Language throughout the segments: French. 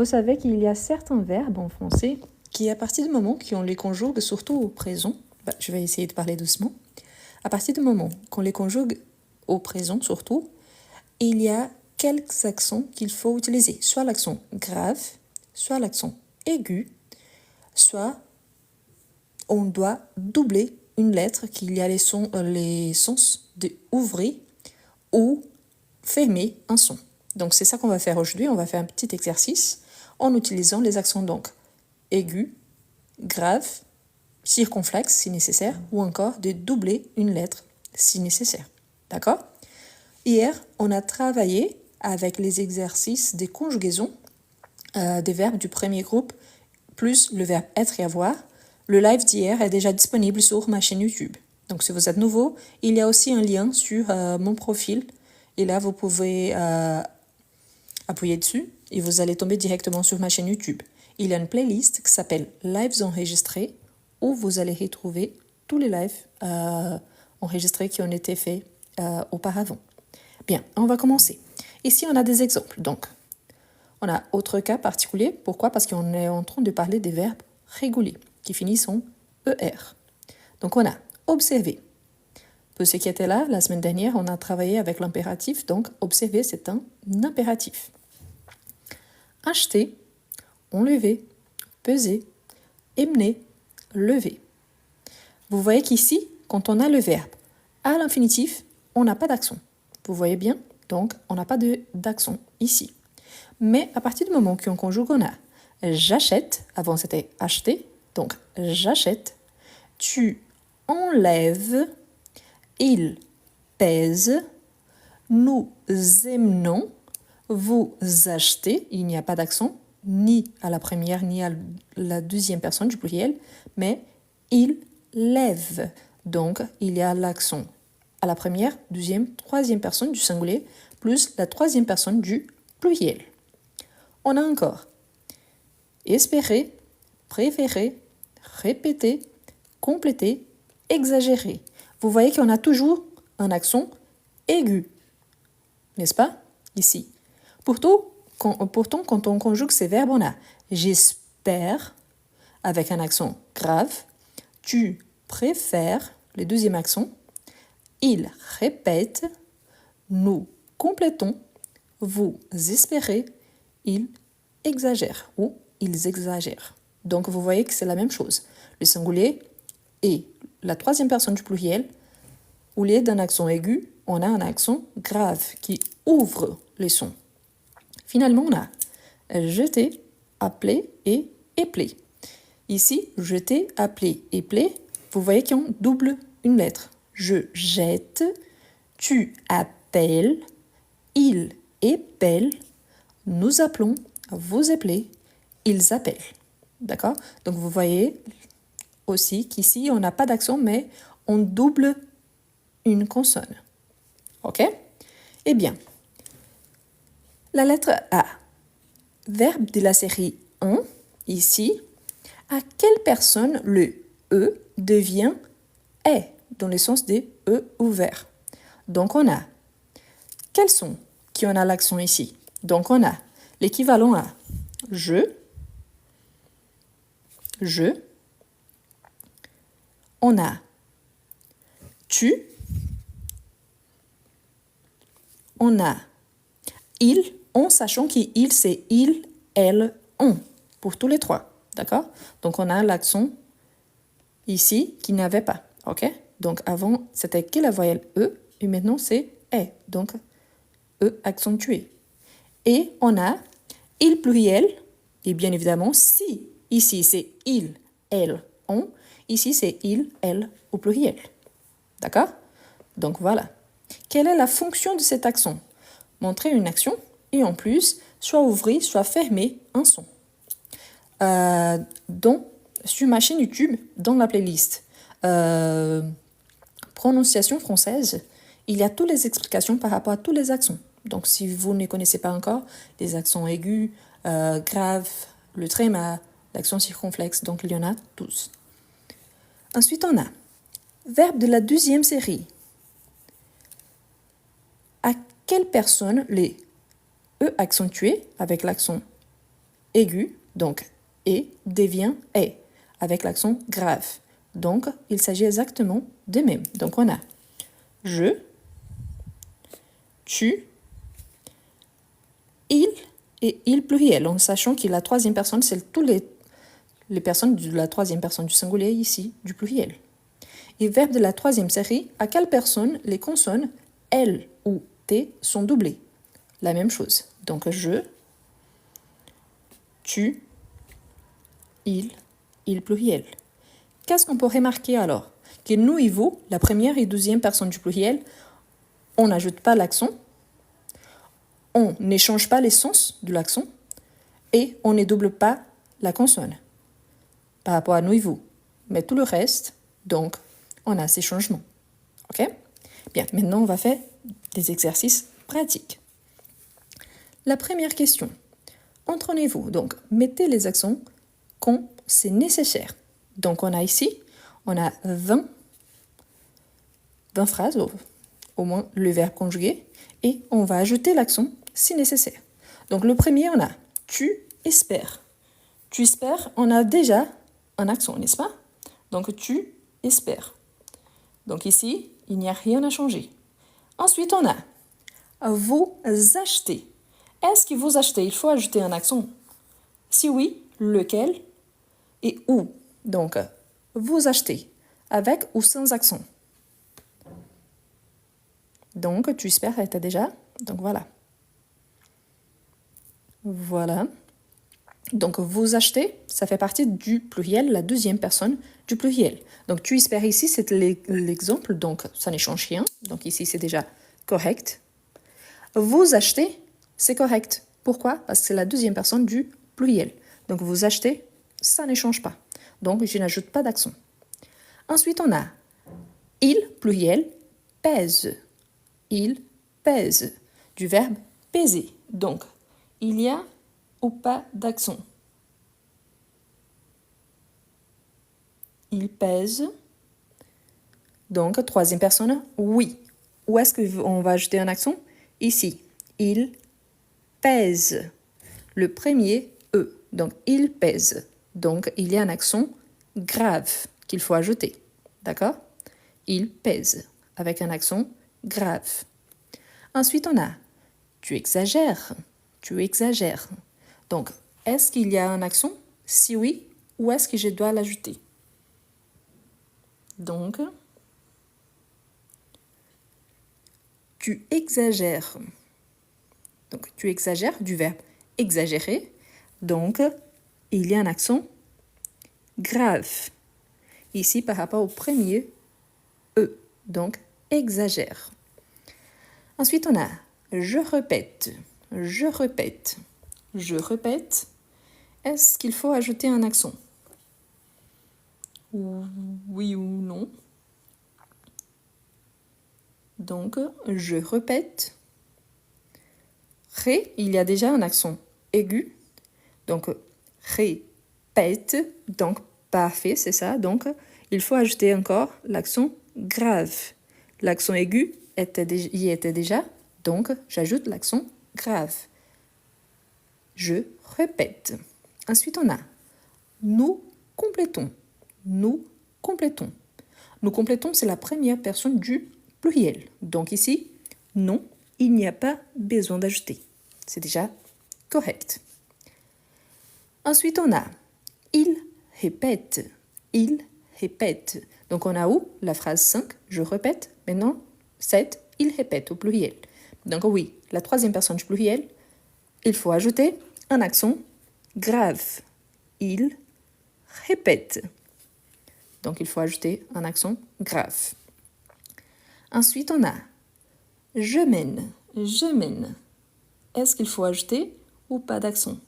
Vous savez qu'il y a certains verbes en français qui, à partir du moment qu'on les conjugue, surtout au présent, je vais essayer de parler doucement, à partir du moment qu'on les conjugue au présent surtout, il y a quelques accents qu'il faut utiliser, soit l'accent grave, soit l'accent aigu, soit on doit doubler une lettre qu'il y a les sens de ouvrir ou fermer un son. Donc c'est ça qu'on va faire aujourd'hui, on va faire un petit exercice en utilisant les accents donc aigu, grave, circonflexe si nécessaire, ou encore de doubler une lettre si nécessaire. D'accord ? Hier, on a travaillé avec les exercices des conjugaisons des verbes du premier groupe, plus le verbe être et avoir. Le live d'hier est déjà disponible sur ma chaîne YouTube. Donc si vous êtes nouveau, il y a aussi un lien sur mon profil. Et là, vous pouvez appuyer dessus et vous allez tomber directement sur ma chaîne YouTube. Il y a une playlist qui s'appelle Lives enregistrés où vous allez retrouver tous les lives enregistrés qui ont été faits auparavant. Bien, on va commencer. Ici, on a des exemples. Donc, on a autre cas particulier. Pourquoi ? Parce qu'on est en train de parler des verbes réguliers qui finissent en ER. Donc, on a observer. Pour ceux qui étaient là, la semaine dernière, on a travaillé avec l'impératif. Donc, observer, c'est un impératif. Acheter, enlever, peser, emmener, lever. Vous voyez qu'ici, quand on a le verbe à l'infinitif, on n'a pas d'accent. Vous voyez bien ? Donc, on n'a pas d'accent ici. Mais à partir du moment qu'on conjugue, on a j'achète, avant c'était acheter, donc j'achète, tu enlèves, il pèse, nous emmenons, vous achetez, il n'y a pas d'accent, ni à la première, ni à la deuxième personne du pluriel, mais il lève. Donc, il y a l'accent à la première, deuxième, troisième personne du singulier, plus la troisième personne du pluriel. On a encore espérer, préférer, répéter, compléter, exagérer. Vous voyez qu'on a toujours un accent aigu, n'est-ce pas, ici. Pourtant, quand on conjugue ces verbes, on a j'espère avec un accent grave, tu préfères, le deuxième accent, il répète, nous complétons, vous espérez, il exagère ou ils exagèrent. Donc vous voyez que c'est la même chose. Le singulier et la troisième personne du pluriel, au lieu d'un accent aigu, on a un accent grave qui ouvre les sons. Finalement, on a jeter, appeler et épeler. Ici, jeter, appeler, épeler, vous voyez qu'on double une lettre. Je jette, tu appelles, il épelle, nous appelons, vous appelez, ils appellent. D'accord ? Donc vous voyez aussi qu'ici, on n'a pas d'accent, mais on double une consonne. OK ? Eh bien, la lettre A, verbe de la série on, ici, à quelle personne le E devient est, dans le sens des E ouverts. Donc on a, quels sont qui ont l'accent ici ? Donc on a l'équivalent à je, on a tu, on a il, on, sachant qu'il, c'est il, elle, on, pour tous les trois, d'accord ? Donc on a l'accent ici qui n'avait pas, ok ? Donc avant, c'était que la voyelle E, et maintenant c'est est, donc E accentué. Et on a il pluriel, et bien évidemment, si ici c'est il, elle, on, ici c'est il, elle au pluriel. D'accord ? Donc voilà. Quelle est la fonction de cet accent ? Montrer une action et en plus, soit ouvrir, soit fermer un son. Donc, sur ma chaîne YouTube, dans la playlist prononciation française, il y a toutes les explications par rapport à tous les accents. Donc, si vous ne connaissez pas encore les accents aigus, graves, le tréma, l'accent circonflexe, donc il y en a tous. Ensuite, on a verbe de la deuxième série. À quelle personne les E accentués avec l'accent aigu, donc et, devient est, avec l'accent grave. Donc, il s'agit exactement de même. Donc, on a je, tu, il et il pluriel, en sachant que la troisième personne, c'est tous les personnes de la troisième personne du singulier ici, du pluriel. Et verbe de la troisième série, à quelle personne les consonnes L ou T sont doublées? La même chose. Donc, je, tu, il pluriel. Qu'est-ce qu'on peut remarquer alors? Que nous et vous, la première et deuxième personne du pluriel, on n'ajoute pas l'accent, on n'échange pas les sens de l'accent et on ne double pas la consonne par rapport à nous et vous. Mais tout le reste, donc, on a ces changements. OK? Bien, maintenant, on va faire des exercices pratiques. La première question. Entraînez-vous. Donc, mettez les accents quand c'est nécessaire. Donc, on a ici, on a 20 phrases, au moins le verbe conjugué, et on va ajouter l'accent si nécessaire. Donc, le premier, on a tu espères. Tu espères, on a déjà un accent, n'est-ce pas? Donc, tu espères. Donc, ici, il n'y a rien à changer. Ensuite, on a vous achetez. Est-ce que vous achetez? Il faut ajouter un accent. Si oui, lequel et où? Donc, vous achetez, avec ou sans accent. Donc, tu espères être déjà. Donc, voilà. Voilà. Donc, vous achetez, ça fait partie du pluriel, la deuxième personne du pluriel. Donc, tu espères ici, c'est l'exemple, donc ça ne change rien. Donc, ici, c'est déjà correct. Vous achetez, c'est correct. Pourquoi? Parce que c'est la deuxième personne du pluriel. Donc, vous achetez, ça ne change pas. Donc, je n'ajoute pas d'accent. Ensuite, on a il, pluriel, pèse. Il pèse. Du verbe peser. Donc, il y a ou pas d'accent. Il pèse. Donc, troisième personne, oui. Où est-ce qu'on va ajouter un accent? Ici. Il pèse. Le premier, E. Donc, il pèse. Donc, il y a un accent grave qu'il faut ajouter. D'accord? Il pèse. Avec un accent grave. Ensuite, on a tu exagères. Tu exagères. Donc, est-ce qu'il y a un accent? Si oui, où est-ce que je dois l'ajouter? Donc, tu exagères. Donc, tu exagères du verbe exagérer. Donc, il y a un accent grave. Ici, par rapport au premier E. Donc, exagère. Ensuite, on a je répète. Je répète. Je répète. Est-ce qu'il faut ajouter un accent? Oui ou non? Donc, je répète. Ré, il y a déjà un accent aigu. Donc, répète. Donc, parfait, c'est ça. Donc, il faut ajouter encore l'accent grave. L'accent aigu y était déjà. Donc, j'ajoute l'accent grave. Je répète. Ensuite, on a nous complétons. Nous complétons. Nous complétons, c'est la première personne du pluriel. Donc ici, non, il n'y a pas besoin d'ajouter. C'est déjà correct. Ensuite, on a il répète. Il répète. Donc on a où? La phrase 5, je répète. Maintenant, 7, il répète au pluriel. Donc oui, la troisième personne du pluriel, il faut ajouter un accent grave. Il répète. Donc, il faut ajouter un accent grave. Ensuite, on a je mène. Je mène. Est-ce qu'il faut ajouter ou pas d'accent?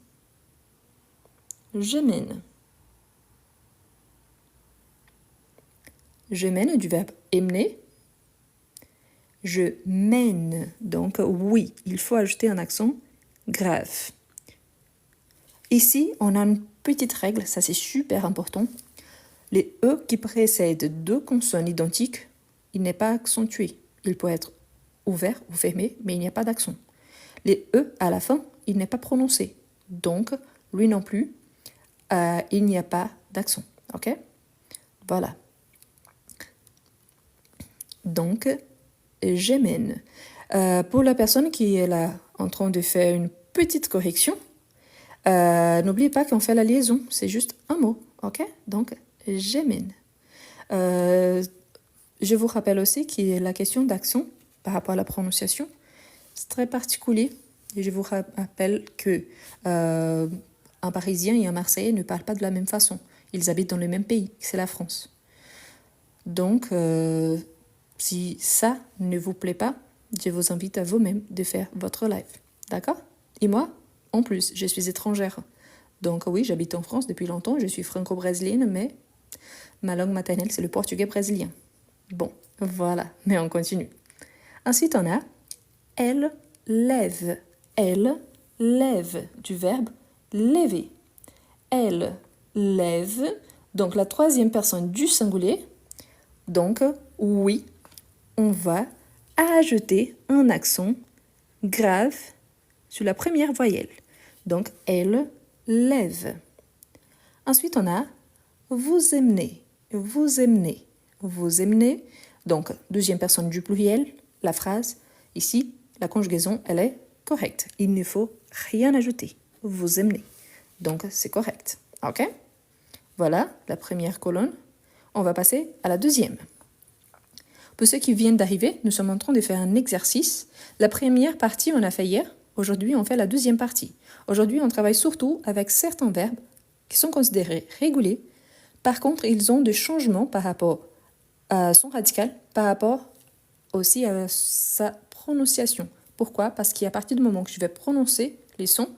Je mène. Je mène du verbe emmener. Je mène. Donc, oui, il faut ajouter un accent grave. Ici, on a une petite règle, ça c'est super important. Les E qui précèdent deux consonnes identiques, il n'est pas accentué. Il peut être ouvert ou fermé, mais il n'y a pas d'accent. Les E à la fin, il n'est pas prononcé. Donc, lui non plus, il n'y a pas d'accent. Ok? Voilà. Donc, j'emmène. Pour la personne qui est là en train de faire une petite correction, n'oubliez pas qu'on fait la liaison, c'est juste un mot, ok? Donc, j'emmène. Je vous rappelle aussi que la question d'accent par rapport à la prononciation, c'est très particulier. Et je vous rappelle que un Parisien et un Marseillais ne parlent pas de la même façon. Ils habitent dans le même pays, c'est la France. Donc, si ça ne vous plaît pas, je vous invite à vous-même de faire votre live. D'accord? Et moi, en plus, je suis étrangère. Donc oui, j'habite en France depuis longtemps, je suis franco-brésilienne, mais ma langue maternelle, c'est le portugais brésilien. Bon, voilà, mais on continue. Ensuite, on a « elle lève ». Elle lève, du verbe « lever ». Elle lève, donc la troisième personne du singulier. Donc, oui, on va ajouter un accent grave sur la première voyelle. Donc, elle lève. Ensuite, on a vous emmenez, vous emmenez, vous emmenez. Donc, deuxième personne du pluriel, la phrase. Ici, la conjugaison, elle est correcte. Il ne faut rien ajouter. Vous emmenez. Donc, c'est correct. OK? Voilà la première colonne. On va passer à la deuxième. Pour ceux qui viennent d'arriver, nous sommes en train de faire un exercice. La première partie, on a fait hier. Aujourd'hui, on fait la deuxième partie. Aujourd'hui, on travaille surtout avec certains verbes qui sont considérés réguliers. Par contre, ils ont des changements par rapport à son radical, par rapport aussi à sa prononciation. Pourquoi? Parce qu'à partir du moment que je vais prononcer les sons,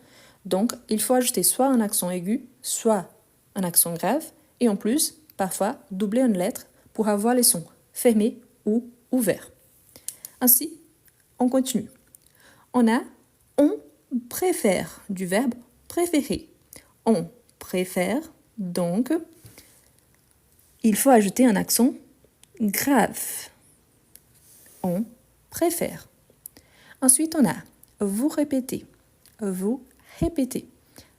donc il faut ajouter soit un accent aigu, soit un accent grave, et en plus, parfois, doubler une lettre pour avoir les sons fermés ou ouverts. Ainsi, on continue. On a « on préfère » du verbe « préférer ». On préfère, donc, il faut ajouter un accent grave. On préfère. Ensuite, on a « vous répétez ». Vous répétez.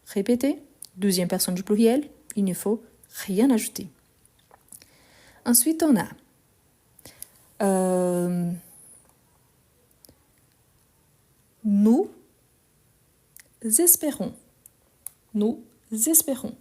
Répétez, deuxième personne du pluriel, il ne faut rien ajouter. Ensuite, on a nous espérons. Nous espérons.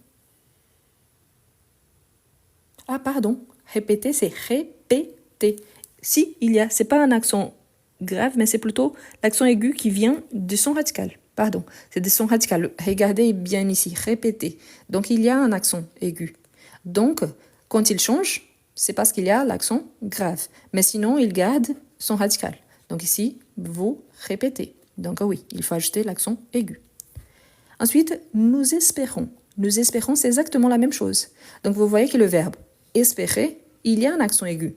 Ah, pardon, répéter, c'est répéter. Si, c'est pas un accent grave, mais c'est plutôt l'accent aigu qui vient du son radical. Pardon, c'est des sons radicaux. Regardez bien ici, répéter. Donc, il y a un accent aigu. Donc, quand il change, c'est parce qu'il y a l'accent grave. Mais sinon, il garde son radical. Donc ici, vous répétez. Donc oui, il faut ajouter l'accent aigu. Ensuite, nous espérons. Nous espérons, c'est exactement la même chose. Donc vous voyez que le verbe espérer, il y a un accent aigu.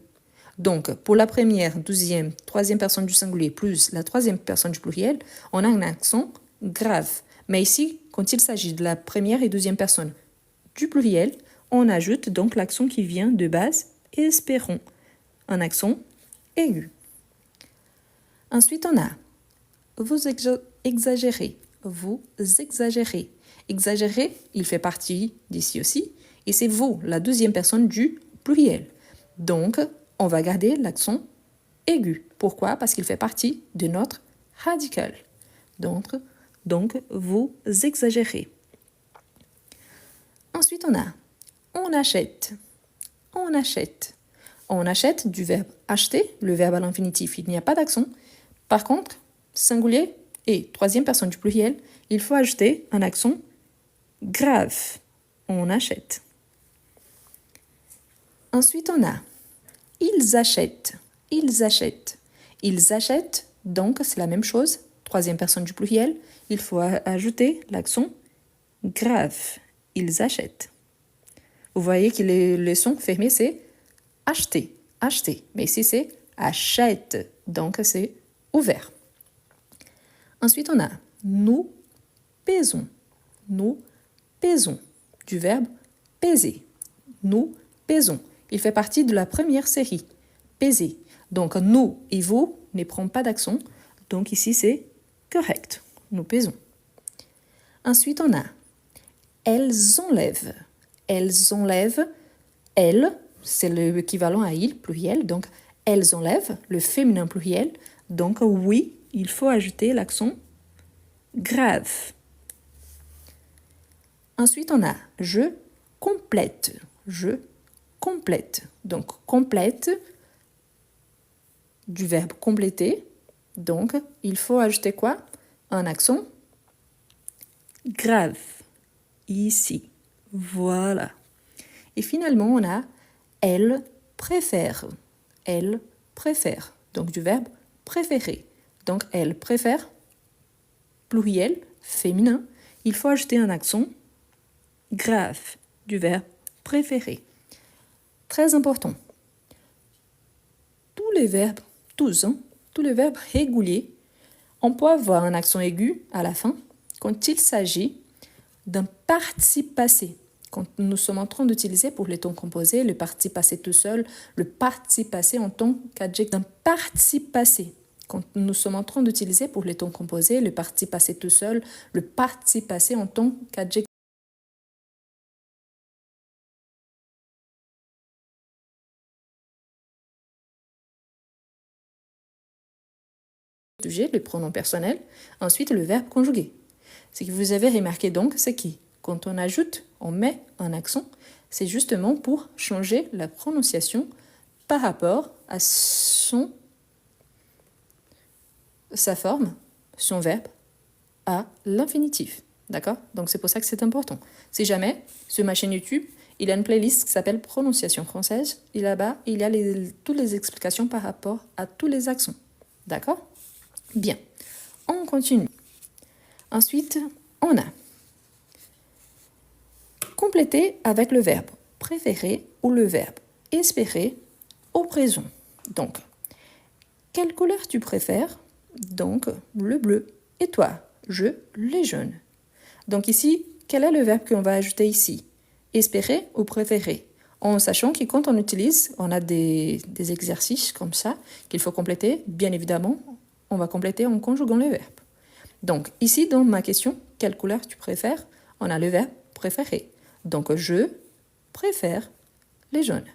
Donc, pour la première, deuxième, troisième personne du singulier plus la troisième personne du pluriel, on a un accent grave. Mais ici, quand il s'agit de la première et deuxième personne du pluriel, on ajoute donc l'accent qui vient de base, espérons, un accent aigu. Ensuite, on a vous exagérez, vous exagérez. Exagérer, il fait partie d'ici aussi, et c'est vous, la deuxième personne du pluriel. Donc, on va garder l'accent aigu. Pourquoi? Parce qu'il fait partie de notre radical. Donc, vous exagérez. Ensuite, on achète. On achète. On achète du verbe acheter, le verbe à l'infinitif, il n'y a pas d'accent. Par contre, singulier et troisième personne du pluriel, il faut ajouter un accent grave. On achète. Ensuite, on a ils achètent. Ils achètent. Ils achètent, donc c'est la même chose. Troisième personne du pluriel, il faut ajouter l'accent grave. Ils achètent. Vous voyez que le son fermé, c'est acheter. Acheter. Mais ici, c'est achète. Donc, c'est ouvert. Ensuite, on a nous pesons. Nous pesons. Du verbe peser. Nous pesons. Il fait partie de la première série. Peser. Donc, nous et vous ne prend pas d'accent. Donc, ici, c'est correct. Nous pesons. Ensuite, on a elles enlèvent. Elles enlèvent. Elles, c'est l'équivalent à il, pluriel. Donc, elles enlèvent, le féminin pluriel. Donc, oui, il faut ajouter l'accent grave. Ensuite, on a je complète. Je complète. Donc, complète du verbe compléter. Donc, il faut ajouter quoi? Un accent grave. Ici. Voilà. Et finalement, on a elle préfère. Elle préfère. Donc, du verbe préférer. Donc, elle préfère, pluriel, féminin. Il faut ajouter un accent grave du verbe préférer. Très important. Tous les verbes, tous les verbes réguliers, on peut avoir un accent aigu à la fin quand il s'agit d'un participe passé. Quand nous sommes en train d'utiliser pour les temps composés le participe passé tout seul, le participe passé en tant qu'adjectif d'un participe passé. Quand nous sommes en train d'utiliser pour les temps composés le participe passé tout seul, le participe passé en tant qu'adjectif. Le pronom personnel, ensuite le verbe conjugué. Ce que vous avez remarqué donc, c'est que quand on ajoute, on met un accent, c'est justement pour changer la prononciation par rapport à sa forme, son verbe, à l'infinitif. D'accord? Donc c'est pour ça que c'est important. Si jamais, sur ma chaîne YouTube, il y a une playlist qui s'appelle Prononciation française, et là-bas, il y a toutes les explications par rapport à tous les accents. D'accord? Bien, on continue. Ensuite, on a compléter avec le verbe préférer ou le verbe espérer au présent. Donc, quelle couleur tu préfères? Donc, le bleu. Et toi? Les jaunes. Donc ici, quel est le verbe qu'on va ajouter ici? Espérer ou préférer? En sachant que quand on utilise, on a des exercices comme ça qu'il faut compléter. Bien évidemment, on va compléter en conjuguant le verbe. Donc ici, dans ma question, quelle couleur tu préfères? On a le verbe préférer. Donc je préfère les jaunes.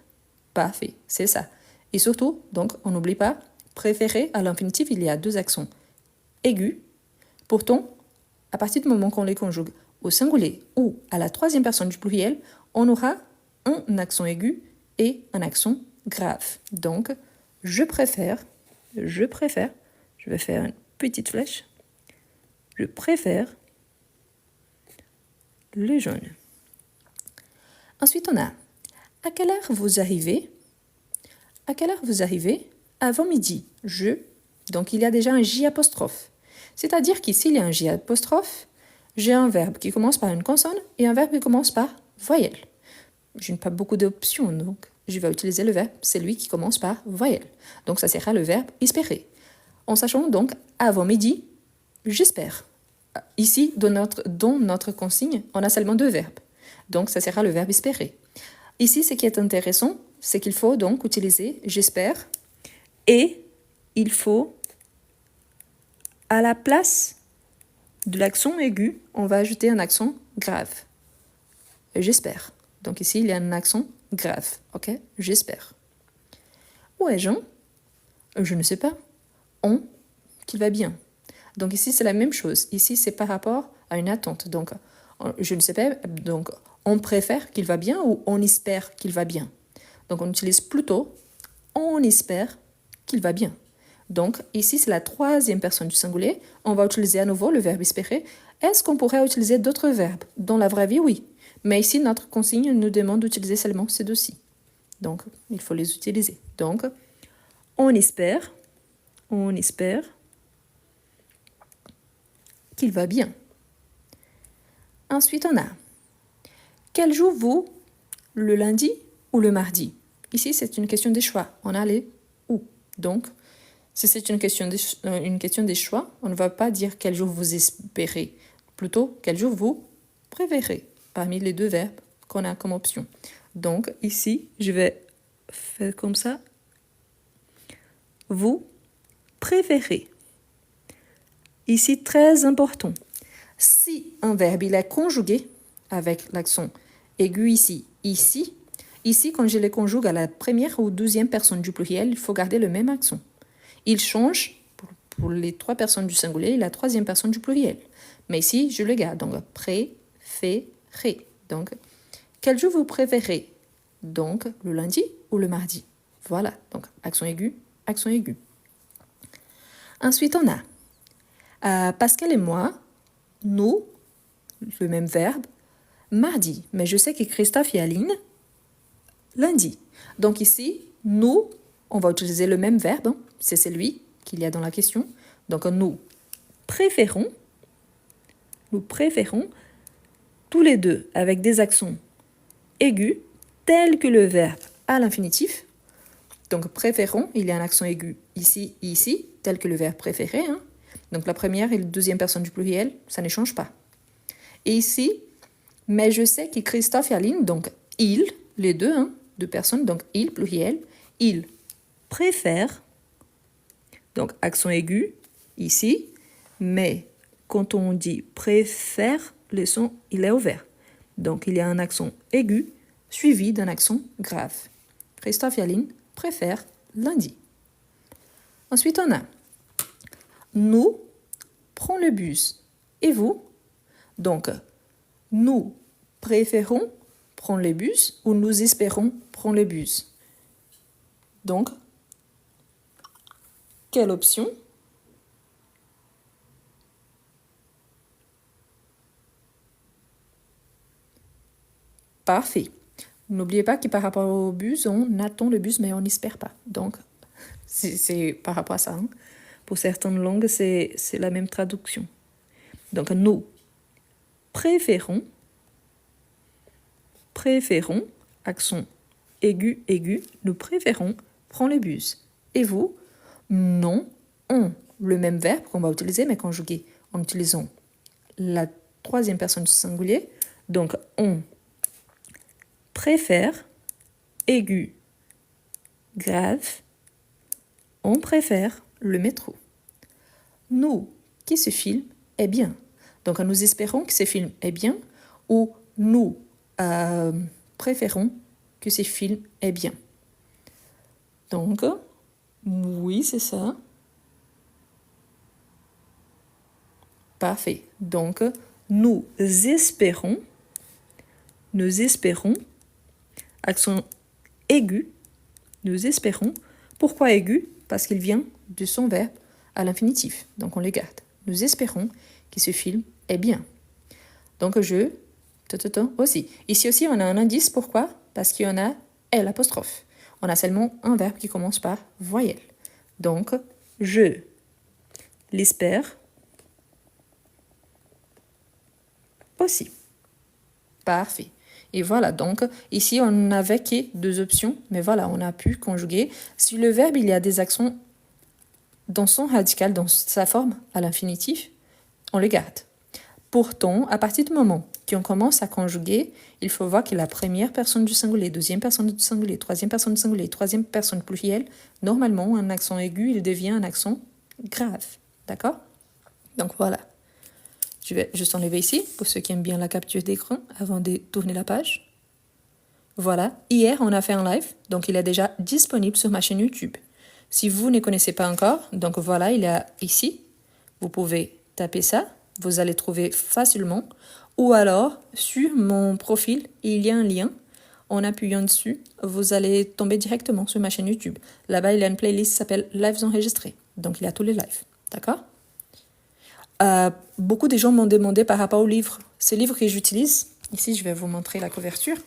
Parfait, c'est ça. Et surtout, donc on n'oublie pas, préférer à l'infinitif, il y a deux accents aigus. Pourtant, à partir du moment qu'on les conjugue au singulier ou à la troisième personne du pluriel, on aura un accent aigu et un accent grave. Donc, je préfère, je vais faire une petite flèche, je préfère le jaune. Ensuite, on a à quelle heure vous arrivez? À quelle heure vous arrivez? Avant midi. Donc, il y a déjà un J apostrophe. C'est-à-dire qu'ici, il y a un J apostrophe, j'ai un verbe qui commence par une consonne et un verbe qui commence par voyelle. Je n'ai pas beaucoup d'options, donc je vais utiliser le verbe, c'est lui qui commence par voyelle. Donc, ça sera le verbe espérer. En sachant donc, avant midi, j'espère. Ici, dans notre consigne, on a seulement deux verbes. Donc, ça sera le verbe espérer. Ici, ce qui est intéressant, c'est qu'il faut donc utiliser j'espère et il faut, à la place de l'accent aigu, on va ajouter un accent grave. J'espère. Donc ici, il y a un accent grave. Ok? J'espère. Où est Jean? Je ne sais pas. On, qu'il va bien. Donc ici, c'est la même chose. Ici, c'est par rapport à une attente. Donc, je ne sais pas. Donc, on préfère qu'il va bien ou on espère qu'il va bien. Donc, on utilise plutôt on espère qu'il va bien. Donc, ici, c'est la troisième personne du singulier. On va utiliser à nouveau le verbe espérer. Est-ce qu'on pourrait utiliser d'autres verbes? Dans la vraie vie, oui. Mais ici, notre consigne nous demande d'utiliser seulement ces deux-ci. Donc, il faut les utiliser. Donc, on espère qu'il va bien. Ensuite, on a quel jour vous? Le lundi ou le mardi? Ici, c'est une question des choix. On a les ou. Donc, si c'est une question des choix, on ne va pas dire quel jour vous espérez. Plutôt, quel jour vous préférez parmi les deux verbes qu'on a comme option. Donc, ici, je vais faire comme ça. Vous préférez. Ici, très important. Si un verbe il est conjugué avec l'accent aigu ici, ici. Ici, quand je les conjugue à la première ou deuxième personne du pluriel, il faut garder le même accent. Il change pour les 3 personnes du singulier et la 3e personne du pluriel. Mais ici, je le garde. Donc, préféré. Donc, quel jour vous préférez? Donc, le lundi ou le mardi? Voilà. Donc, accent aigu, accent aigu. Ensuite, on a Pascal et moi, nous, le même verbe, mardi. Mais je sais que Christophe et Aline, lundi. Donc ici, nous, on va utiliser le même verbe. Hein. C'est celui qu'il y a dans la question. Donc nous préférons tous les deux avec des accents aigus tels que le verbe à l'infinitif. Donc préférons, il y a un accent aigu ici et ici, tel que le verbe préférer. Hein. Donc la première et la deuxième personne du pluriel, ça ne change pas. Et ici, mais je sais que Christophe et Aline, donc ils, les deux, hein, 2 personnes, donc ils, pluriel, ils préfèrent, donc accent aigu ici, mais quand on dit préfère, le son, il est ouvert. Donc il y a un accent aigu suivi d'un accent grave. Christophe et Aline préfèrent lundi. Ensuite, on a nous prenons le bus. Et vous? Donc, nous préférons prendre le bus ou nous espérons prendre le bus. Donc, quelle option? Parfait. N'oubliez pas que par rapport au bus, on attend le bus, mais on n'espère pas. Donc, c'est par rapport à ça. Hein. Pour certaines langues, c'est la même traduction. Donc, nous préférons, accent aigu, nous préférons prendre le bus. Et vous? Non, on. Le même verbe qu'on va utiliser, mais conjugué en utilisant la 3e personne du singulier. Donc, on préfère, aigu, grave, on préfère le métro. Nous, qui ce film est bien. Donc, nous espérons que ce film est bien ou nous préférons que ce film est bien. Donc, oui, c'est ça. Parfait. Donc, nous espérons, accent aigu, nous espérons. Pourquoi aigu? Parce qu'il vient de son verbe à l'infinitif. Donc, on le garde. Nous espérons que ce film est bien. Donc, aussi. Ici aussi, on a un indice. Pourquoi? Parce qu'il y en a L apostrophe. On a seulement un verbe qui commence par voyelle. Donc, je l'espère aussi. Parfait. Et voilà, donc ici, on n'avait que 2 options, mais voilà, on a pu conjuguer. Si le verbe, il y a des accents dans son radical, dans sa forme à l'infinitif, on le garde. Pourtant, à partir du moment qu'on commence à conjuguer, il faut voir que la première personne du singulier, 2e personne du singulier, 3e personne du singulier, 3e personne plurielle, normalement, un accent aigu, il devient un accent grave. D'accord? Donc voilà. Je vais juste enlever ici, pour ceux qui aiment bien la capture d'écran, avant de tourner la page. Voilà, hier, on a fait un live, donc il est déjà disponible sur ma chaîne YouTube. Si vous ne connaissez pas encore, donc voilà, il est ici. Vous pouvez taper ça, vous allez trouver facilement. Ou alors, sur mon profil, il y a un lien. En appuyant dessus, vous allez tomber directement sur ma chaîne YouTube. Là-bas, il y a une playlist qui s'appelle Lives enregistrés. Donc, il y a tous les lives. D'accord? Beaucoup de gens m'ont demandé par rapport au livre. Ces livres que j'utilise, ici, je vais vous montrer la couverture.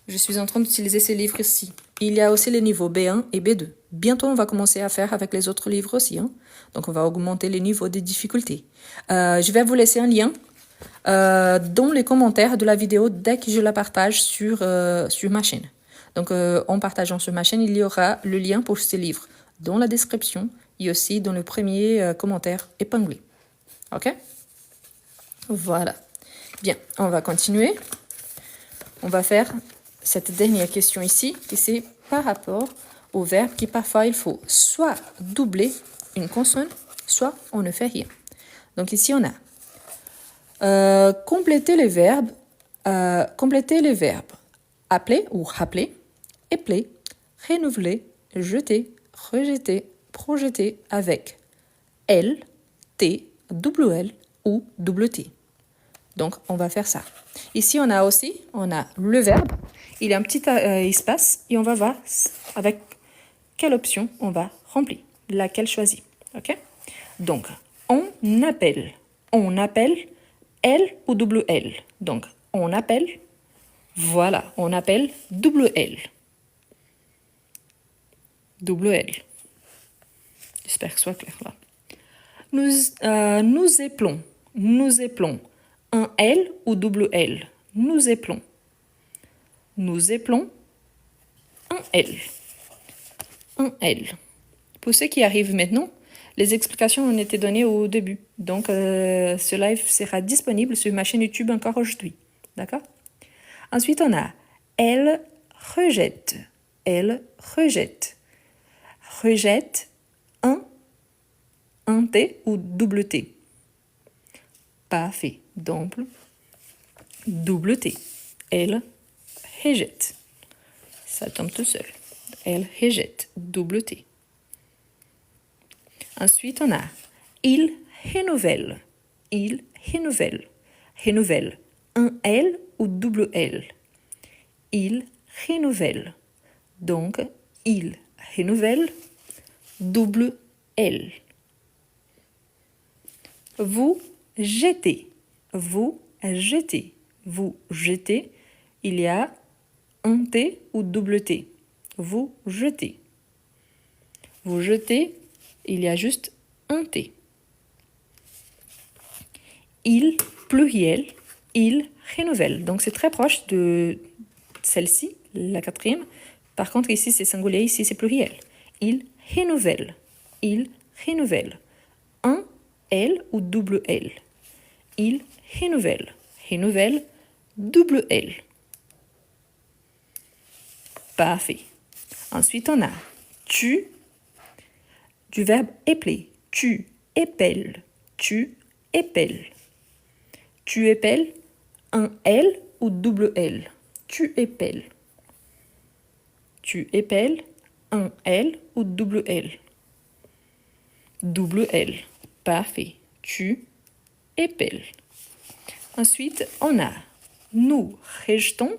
Je suis en train d'utiliser ces livres-ci. Il y a aussi les niveaux B1 et B2. Bientôt, on va commencer à faire avec les autres livres aussi. Hein. Donc, on va augmenter les niveaux de difficulté. Je vais vous laisser un lien dans les commentaires de la vidéo dès que je la partage sur ma chaîne. Donc, en partageant sur ma chaîne, il y aura le lien pour ces livres dans la description et aussi dans le premier commentaire épinglé. OK? Voilà. Bien, on va continuer. On va faire cette dernière question ici, qui c'est par rapport au verbe qui parfois il faut soit doubler une consonne, soit on ne fait rien. Donc ici on a Complétez les verbes. Appeler ou rappeler, épeler, renouveler, jeter, rejeter, projeter avec L, T, double L ou double T. Donc, on va faire ça. Ici, on a le verbe. Il y a un petit espace et on va voir avec quelle option on va remplir, laquelle choisir. Ok? Donc, on appelle. On appelle L ou double L. Donc, on appelle. Voilà, on appelle double L. Double L. J'espère que ce soit clair là. Nous éplons. Nous éplons. Un L ou double L. Nous éplons. Nous éplons. Un L. Un L. Pour ceux qui arrivent maintenant, les explications ont été données au début. Donc, ce live sera disponible sur ma chaîne YouTube encore aujourd'hui. D'accord? Ensuite, on a elle rejette. Elle rejette. Rejette un T ou double T. Parfait. Donc, double T. Elle rejette. Ça tombe tout seul. Elle rejette. Double T. Ensuite, on a il renouvelle. Il renouvelle. Renouvelle. Un L ou double L. Il renouvelle. Donc, il renouvelle. Double L. Vous jetez. Vous jetez. Vous jetez. Il y a un T ou double T. Vous jetez. Vous jetez. Il y a juste un T. Il, pluriel, il renouvelle. Donc, c'est très proche de celle-ci, la quatrième. Par contre, ici, c'est singulier, ici, c'est pluriel. Il renouvelle. Il renouvelle. Un L ou double L. Il renouvelle. Renouvelle, double L. Parfait. Ensuite, on a tu, du verbe épeler. Tu épelles. Tu épelles. Tu épelles un L ou double L. Tu épelles. Tu épelles un L ou double L. Double L. Parfait. Tu épelles. Ensuite, on a nous rejetons.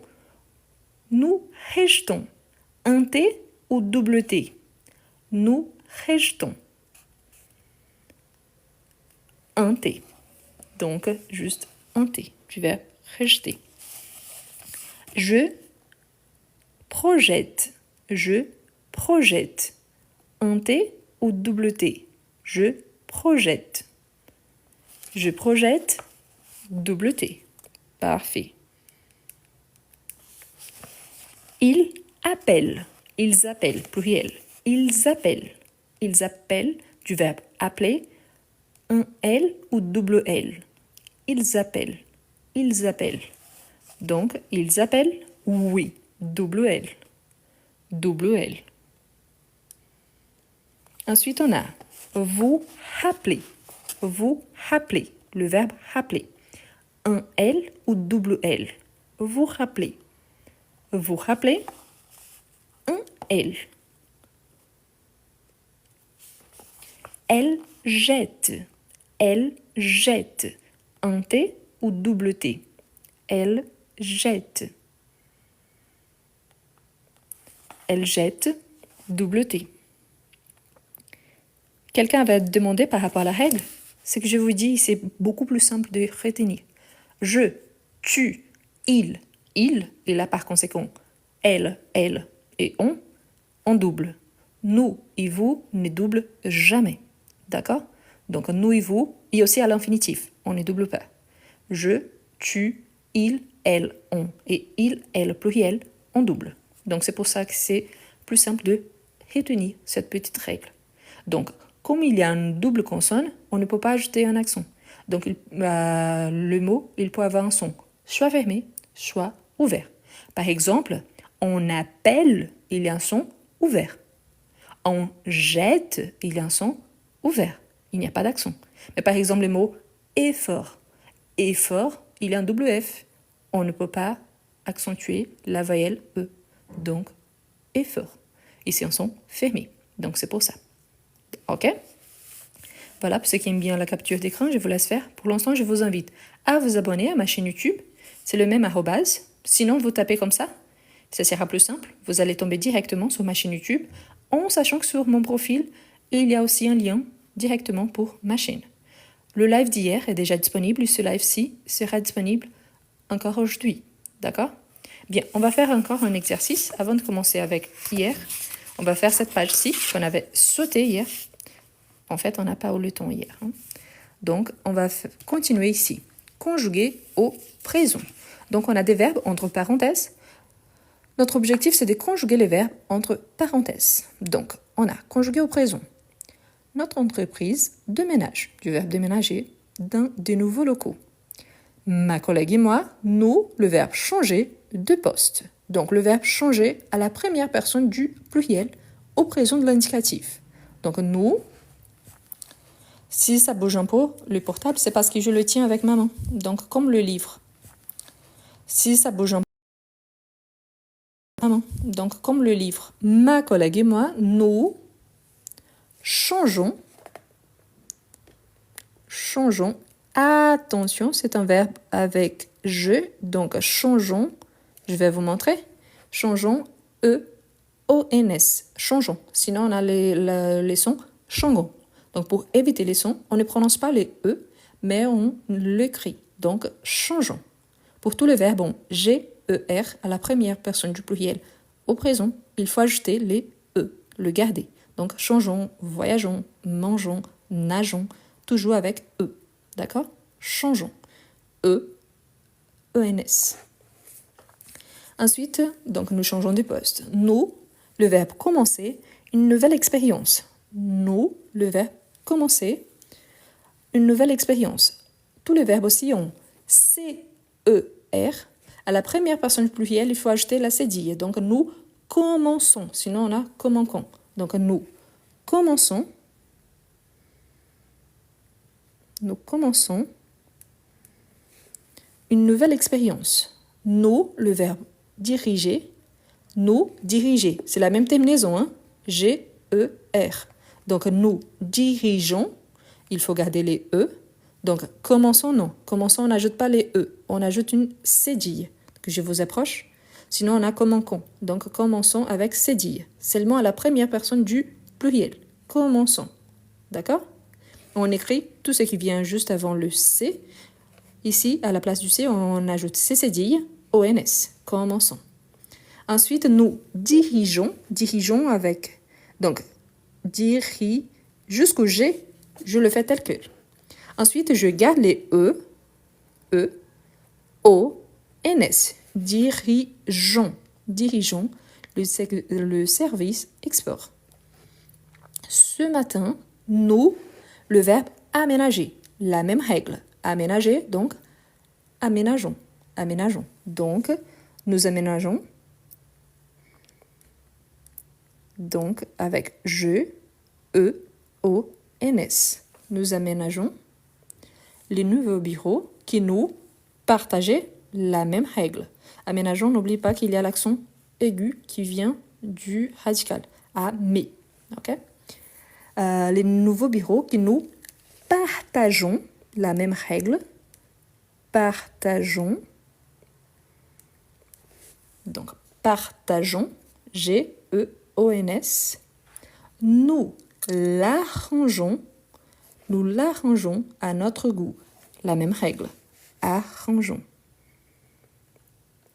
Nous rejetons. Un T ou double T. Nous rejetons. Un T. Donc, juste un T. Tu vas rejeter. Je projette. Je projette. Un T ou double T. Je projette. Je projette. Double T. Parfait. Ils appellent. Ils appellent. Pluriel. Ils appellent. Ils appellent du verbe appeler. Un L ou double L. Ils appellent. Ils appellent. Donc, ils appellent. Oui. Double L. Double L. Ensuite, on a vous rappelez. Vous rappelez. Le verbe rappeler. Un L ou double L. Vous rappelez. Vous rappelez. Un L. Elle jette. Elle jette. Un T ou double T. Elle jette. Elle jette. Double T. Quelqu'un va demander par rapport à la règle. Ce que je vous dis, c'est beaucoup plus simple de retenir. Je, tu, il, et là par conséquent, elle et on double. Nous et vous ne double jamais. D'accord? Donc nous et vous, et aussi à l'infinitif, on ne double pas. Je, tu, il, elle, on. Et il, elle, pluriel, on double. Donc c'est pour ça que c'est plus simple de retenir cette petite règle. Donc, comme il y a une double consonne, on ne peut pas ajouter un accent. Donc, le mot, il peut avoir un son, soit fermé, soit ouvert. Par exemple, on appelle, il y a un son ouvert. On jette, il y a un son ouvert. Il n'y a pas d'accent. Mais par exemple, le mot effort. effort, il y a un double F. On ne peut pas accentuer la voyelle E. Donc, effort. Ici, on son fermé. Donc, c'est pour ça. OK? Voilà, pour ceux qui aiment bien la capture d'écran, je vous laisse faire. Pour l'instant, je vous invite à vous abonner à ma chaîne YouTube. C'est le même arrobase. Sinon, vous tapez comme ça sera plus simple. Vous allez tomber directement sur ma chaîne YouTube en sachant que sur mon profil, il y a aussi un lien directement pour ma chaîne. Le live d'hier est déjà disponible et ce live-ci sera disponible encore aujourd'hui. D'accord? Bien, on va faire encore un exercice avant de commencer avec hier. On va faire cette page-ci qu'on avait sautée hier. En fait, on n'a pas eu le temps hier. Donc, on va continuer ici. Conjuguer au présent. Donc, on a des verbes entre parenthèses. Notre objectif, c'est de conjuguer les verbes entre parenthèses. Donc, on a conjugué au présent. Notre entreprise déménage, du verbe déménager, dans de nouveaux locaux. Ma collègue et moi, nous, le verbe changer de poste. Donc, le verbe changer à la première personne du pluriel au présent de l'indicatif. Donc, nous, si ça bouge un peu, le portable, c'est parce que je le tiens avec ma main. Donc, comme le livre. Si ça bouge un peu, donc, comme le livre, ma collègue et moi, nous changeons. Attention, c'est un verbe avec je. Donc, changeons. Je vais vous montrer. Changeons, E-O-N-S. Changeons. Sinon, on a les sons changeons. Donc, pour éviter les sons, on ne prononce pas les E, mais on l'écrit. Donc, changeons. Pour tous les verbes, G-E-R à la première personne du pluriel au présent, il faut ajouter les E, le garder. Donc, changeons, voyageons, mangeons, nageons, toujours avec E. D'accord? Changeons. E-E-N-S. Ensuite, donc, nous changeons de poste. Nous, le verbe commencer, une nouvelle expérience. Nous, le verbe commencer, une nouvelle expérience. Tous les verbes aussi ont C-E-R. À la première personne plurielle, il faut ajouter la cédille. Donc, nous commençons. Sinon, on a commençons. Donc, nous commençons. Nous commençons une nouvelle expérience. Nous, le verbe diriger. Nous, diriger. C'est la même terminaison, G-E-R. Donc, nous dirigeons. Il faut garder les E. Donc, commençons, non. Commençons, on n'ajoute pas les E. On ajoute une cédille. Que je vous approche. Sinon, on a commençons. Donc, commençons avec cédille. Seulement à la première personne du pluriel. Commençons. D'accord? On écrit tout ce qui vient juste avant le C. Ici, à la place du C, on ajoute C cédille, O-N-S. Commençons. Ensuite, nous dirigeons. Dirigeons avec... Donc, jusqu'au G, je le fais tel quel. Ensuite, je garde les E, O, N-S. Dirigeons. Dirigeons le service export. Ce matin, nous, le verbe aménager. La même règle. Aménager, donc, aménageons. Aménageons. Donc, nous aménageons. Donc, avec je, E, O, N, S. Nous aménageons les nouveaux bureaux qui nous partagent la même règle. Aménageons, n'oublie pas qu'il y a l'accent aigu qui vient du radical. À mais. OK? Les nouveaux bureaux qui nous partageons la même règle. Partageons. Donc, partageons. G-E-O-N-S. Nous l'arrangeons. Nous l'arrangeons à notre goût. La même règle. Arrangeons.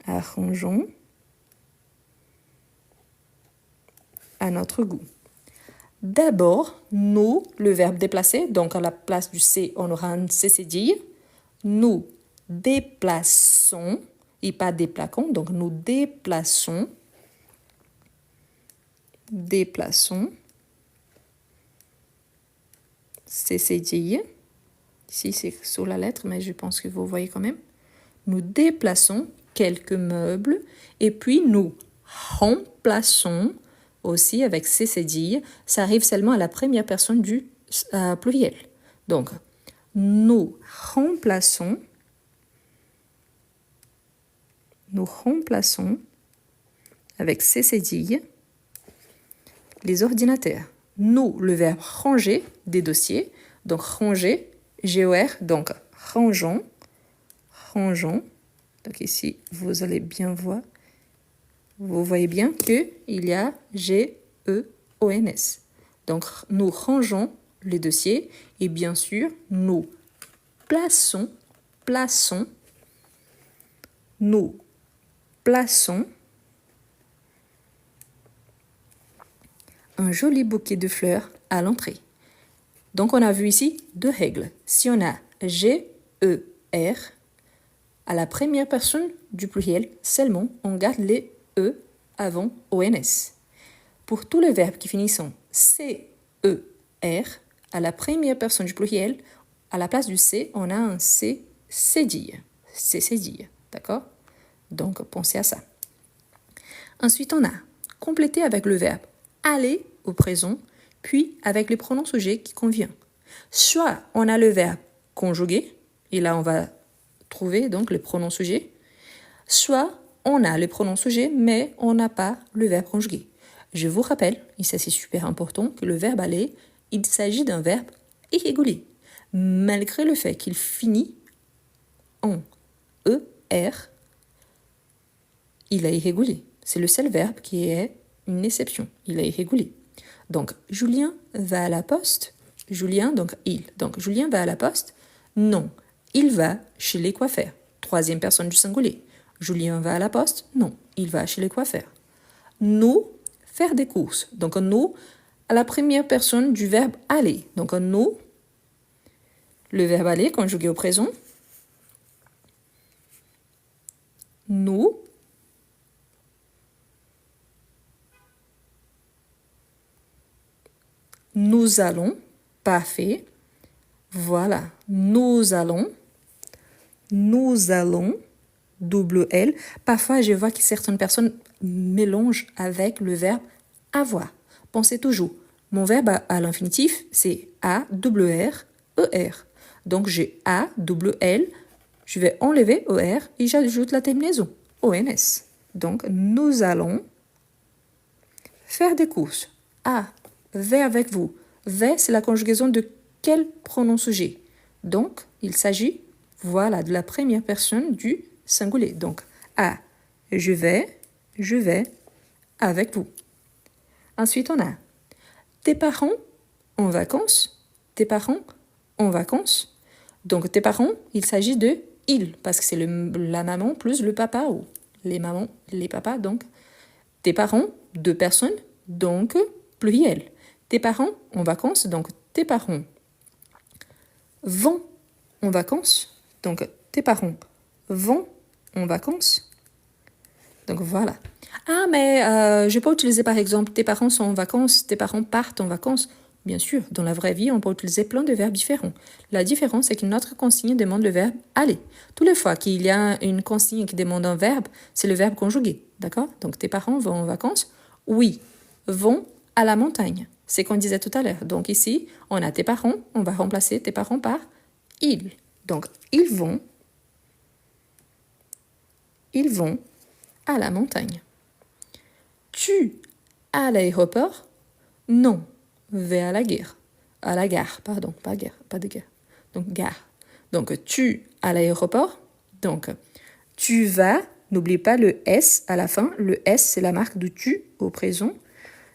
Arrangeons à notre goût. D'abord, nous, le verbe déplacer, donc à la place du C, on aura un C cédille. Nous déplaçons, et pas déplaquons, donc nous déplaçons. Déplaçons. C cédille. Ici, c'est sur la lettre, mais je pense que vous voyez quand même. Nous déplaçons quelques meubles et puis nous remplaçons aussi avec C cédille. Ça arrive seulement à la première personne du pluriel. Donc, nous remplaçons nous remplaçons avec ces cédilles les ordinateurs. Nous, le verbe ranger des dossiers. Donc, ranger, G-O-R, donc rangeons. Rangeons. Donc ici, vous allez bien voir. Vous voyez bien qu'il y a G-E-O-N-S. Donc, nous rangeons les dossiers et bien sûr, nous plaçons un joli bouquet de fleurs à l'entrée. Donc, on a vu ici deux règles. Si on a G-E-R, à la première personne du pluriel, seulement, on garde les E avant ONS. Pour tous les verbes qui finissent en C-E-R, à la première personne du pluriel, à la place du C, on a un C cédille. C cédille, d'accord? Donc, pensez à ça. Ensuite, on a complété avec le verbe aller au présent, puis avec les pronoms sujets qui convient. Soit on a le verbe conjuguer, et là on va trouver donc le pronom sujet, soit on a le pronom sujet, mais on n'a pas le verbe conjugué. Je vous rappelle, et ça c'est super important, que le verbe aller, il s'agit d'un verbe irrégulier. Malgré le fait qu'il finit en ER, il est irrégulier. C'est le seul verbe qui est une exception. Il est irrégulier. Donc, Julien va à la poste. Julien, donc il. Donc, Julien va à la poste. Non, il va chez les coiffeurs. Troisième personne du singulier. Julien va à la poste. Non, il va chez les coiffeurs. Nous, faire des courses. Donc, nous, à la première personne du verbe aller. Donc, nous, le verbe aller conjugué au présent. Nous allons, parfait. Voilà, nous allons, double L. Parfois, je vois que certaines personnes mélangent avec le verbe avoir. Pensez toujours, mon verbe à l'infinitif, c'est A-W-R-E-R. Donc, j'ai A-double-L, je vais enlever ER et j'ajoute la terminaison, ONS. Donc, nous allons faire des courses. A, vais avec vous. Vais, c'est la conjugaison de quel pronom sujet? Donc, il s'agit, voilà, de la première personne du singulier. Donc, A, je vais avec vous. Ensuite, on a tes parents en vacances. Tes parents en vacances. Donc, tes parents, il s'agit de il, parce que c'est la maman plus le papa ou les mamans, les papas. Donc, tes parents, deux personnes, donc pluriel. Tes parents en vacances, donc tes parents vont en vacances. Donc, tes parents vont en vacances. Donc, voilà. Ah, mais je ne peux pas utiliser, par exemple, tes parents sont en vacances, tes parents partent en vacances. Bien sûr, dans la vraie vie, on peut utiliser plein de verbes différents. La différence, c'est qu'une autre consigne demande le verbe aller. Toutes les fois qu'il y a une consigne qui demande un verbe, c'est le verbe conjugué. D'accord? Donc, tes parents vont en vacances. Oui, vont à la montagne. C'est ce qu'on disait tout à l'heure. Donc ici, on a tes parents, on va remplacer tes parents par ils. Donc, ils vont à la montagne. Tu à l'aéroport? Non, vais à la gare. À la gare, pardon, pas guerre, pas de guerre. Donc, gare. Donc, tu à l'aéroport. Donc, tu vas, n'oublie pas le S à la fin. Le S, c'est la marque de tu au présent.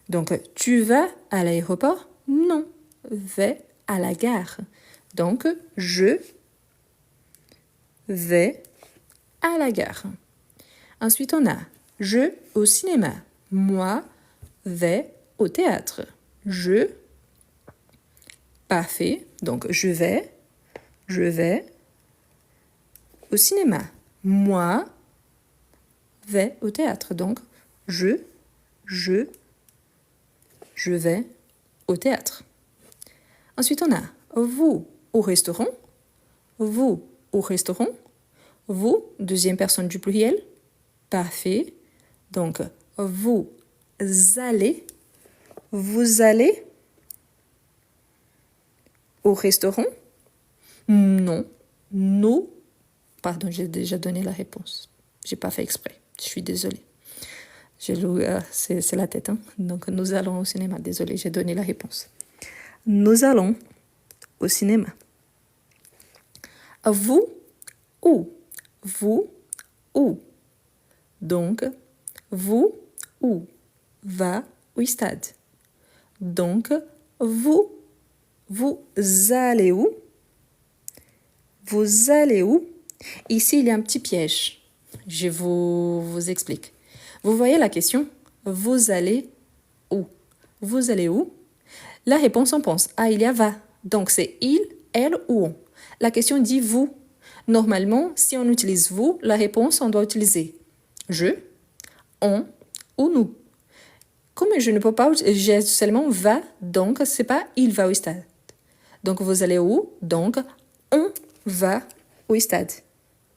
Donc, tu vas à l'aéroport? Non, vais à la gare. Donc, je vais à la gare. Ensuite, on a je au cinéma. Moi, vais au théâtre. Je, parfait. Donc, je vais au cinéma. Moi, vais au théâtre. Donc, je vais au théâtre. Ensuite, on a vous au restaurant. Vous au restaurant. Vous, deuxième personne du pluriel. Parfait. Donc, vous allez au restaurant. Non, nous, pardon, j'ai déjà donné la réponse. J'ai pas fait exprès. Je suis désolée. C'est la tête. Hein? Donc, nous allons au cinéma. Désolée, j'ai donné la réponse. Nous allons au cinéma. Vous, où? Vous, où? Donc, vous, où? Va au stade. Donc, vous allez où? Vous allez où? Ici, il y a un petit piège. Je vous explique. Vous voyez la question? Vous allez où? Vous allez où? La réponse, on pense. Ah, il y a va. Donc, c'est il, elle ou on. La question dit vous. Normalement, si on utilise vous, la réponse, on doit utiliser je, on ou nous. Comme je ne peux pas, j'ai seulement va, donc c'est pas il va au stade. Donc, vous allez où? Donc, on va au stade.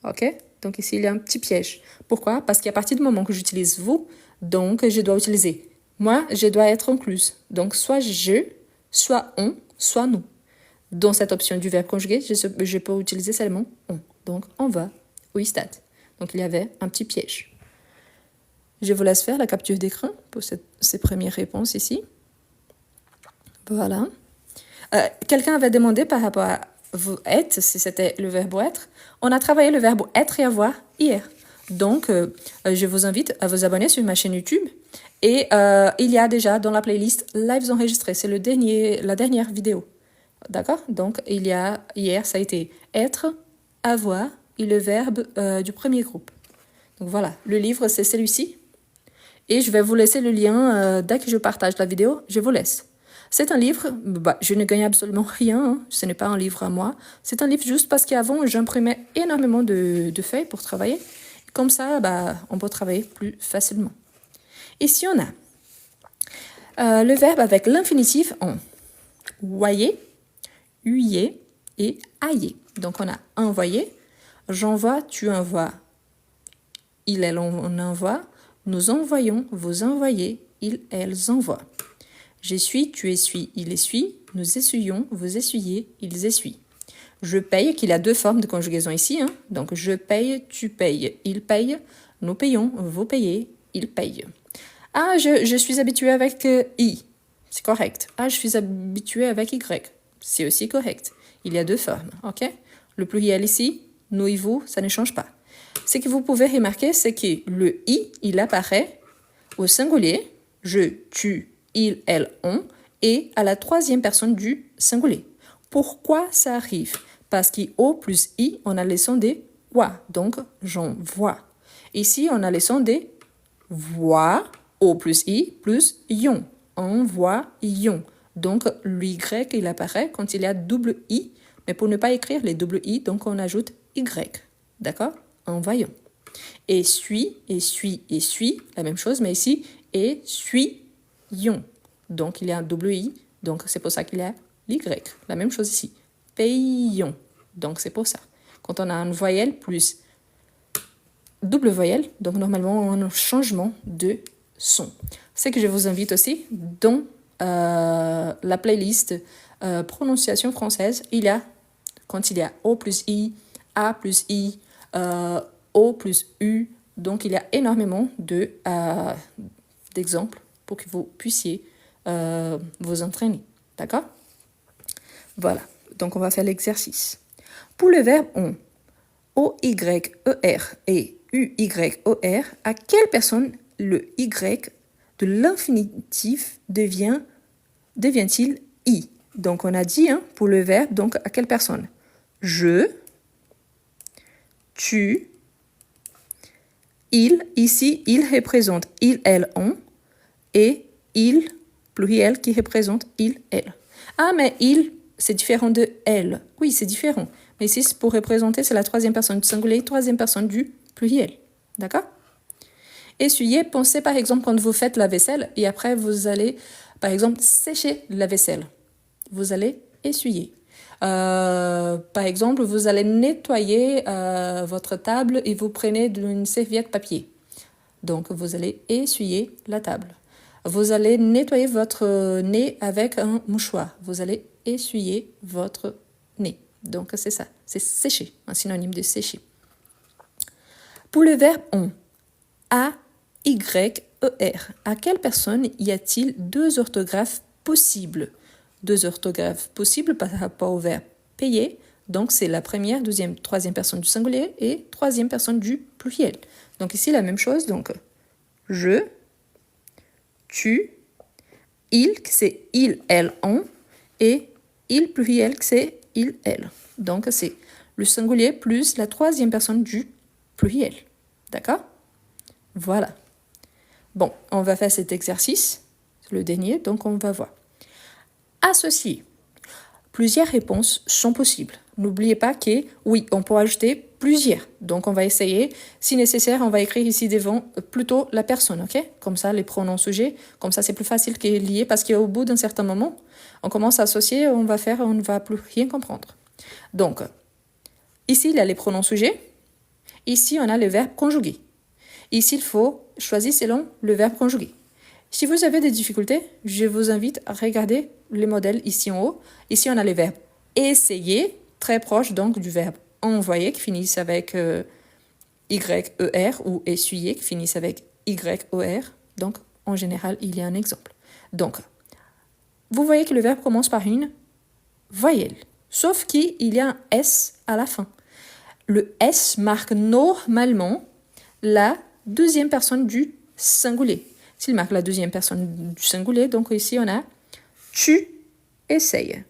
OK? Donc, ici, il y a un petit piège. Pourquoi? Parce qu'à partir du moment que j'utilise vous, donc, je dois utiliser. Moi, je dois être incluse. Donc, soit je, soit on, soit nous. Dans cette option du verbe conjugué, je peux utiliser seulement on. Donc, on va au stade. Donc, il y avait un petit piège. Je vous laisse faire la capture d'écran pour ces premières réponses ici. Voilà. Quelqu'un avait demandé par rapport à vous êtes, si c'était le verbe être. On a travaillé le verbe être et avoir hier. Donc, je vous invite à vous abonner sur ma chaîne YouTube. Et il y a déjà dans la playlist Lives enregistrés. C'est la dernière vidéo. D'accord? Donc, il y a hier, ça a été être, avoir et le verbe du premier groupe. Donc voilà, le livre, c'est celui-ci. Et je vais vous laisser le lien dès que je partage la vidéo. Je vous laisse. C'est un livre, je ne gagne absolument rien, hein. Ce n'est pas un livre à moi. C'est un livre juste parce qu'avant, j'imprimais énormément de feuilles pour travailler. Comme ça, on peut travailler plus facilement. Ici, on a le verbe avec l'infinitif en voyer, huyer et ailler. Donc, on a envoyer, j'envoie, tu envoies, il, elle, on envoie, nous envoyons, vous envoyez, ils, elles envoient. J'essuie, tu essuies, il essuie, nous essuyons, vous essuyez, ils essuient. Je paye, qu'il a deux formes de conjugaison ici. Hein. Donc, je paye, tu payes, il paye, nous payons, vous payez, il paye. Ah, je suis habituée avec I. C'est correct. Ah, je suis habituée avec Y. C'est aussi correct. Il y a deux formes, ok? Le pluriel ici, nous et vous, ça ne change pas. Ce que vous pouvez remarquer, c'est que le I, il apparaît au singulier, je, tu, il, elle, on, et à la troisième personne du singulier. Pourquoi ça arrive? Parce qu'au plus I, on a le son des voix, donc j'envoie. Ici, on a le son des voix, O plus I plus ion, envoyons. Donc, l'Y, il apparaît quand il y a double I, mais pour ne pas écrire les double I, donc on ajoute Y. D'accord? Envoyons. Et suis, la même chose, mais ici, et suis-ions. Donc, il y a un double I, donc c'est pour ça qu'il y a l'Y. La même chose ici. Payons. Donc, c'est pour ça. Quand on a une voyelle plus double voyelle, donc normalement, on a un changement de son. C'est que je vous invite aussi, dans la playlist prononciation française, quand il y a O plus I, A plus I, O plus U, donc il y a énormément d'exemples pour que vous puissiez vous entraîner. D'accord? Voilà, donc on va faire l'exercice. Pour le verbe on, O-Y-E-R et U-Y-O-R, à quelle personne le Y de l'infinitif devient-il I? Donc on a dit pour le verbe, donc à quelle personne? Je, tu, il, ici, il représente il, elle, on, et il, pluriel, qui représente il, elle. Ah, mais il, c'est différent de elle. Oui, c'est différent. Mais ici, pour représenter, c'est la troisième personne du singulier, troisième personne du pluriel. D'accord? Essuyer, pensez par exemple quand vous faites la vaisselle et après vous allez, par exemple, sécher la vaisselle. Vous allez essuyer. Par exemple, vous allez nettoyer votre table et vous prenez une serviette papier. Donc, vous allez essuyer la table. Vous allez nettoyer votre nez avec un mouchoir. Vous allez essuyer votre nez. Donc, c'est ça. C'est sécher, un synonyme de sécher. Pour le verbe on, A, Y, E, R, à quelle personne y a-t-il deux orthographes possibles? Deux orthographes possibles par rapport au verbe payer. Donc, c'est la première, deuxième, troisième personne du singulier et troisième personne du pluriel. Donc, ici, la même chose. Donc, je, tu, il, c'est il, elle, on, et il pluriel, c'est il, elle. Donc, c'est le singulier plus la troisième personne du pluriel. D'accord? Voilà. Bon, on va faire cet exercice, le dernier, donc on va voir. Associer. Plusieurs réponses sont possibles. N'oubliez pas que, oui, on peut ajouter plusieurs. Donc, on va essayer. Si nécessaire, on va écrire ici devant plutôt la personne, ok? Comme ça, les pronoms sujets, comme ça, c'est plus facile que lier parce qu'au bout d'un certain moment, on commence à associer, on ne va plus rien comprendre. Donc, ici, il y a les pronoms sujets. Ici, on a le verbe conjugué. Ici, il faut choisir selon le verbe conjugué. Si vous avez des difficultés, je vous invite à regarder les modèles ici en haut. Ici, on a les verbes essayer, très proche donc du verbe envoyer, qui finissent avec Y-E-R, ou essuyer, qui finissent avec Y-O-R. Donc, en général, il y a un exemple. Donc, vous voyez que le verbe commence par une voyelle, sauf qu'il y a un S à la fin. Le S marque normalement la deuxième personne du singulier. S'il marque la deuxième personne du singulier, donc ici on a tu essayes.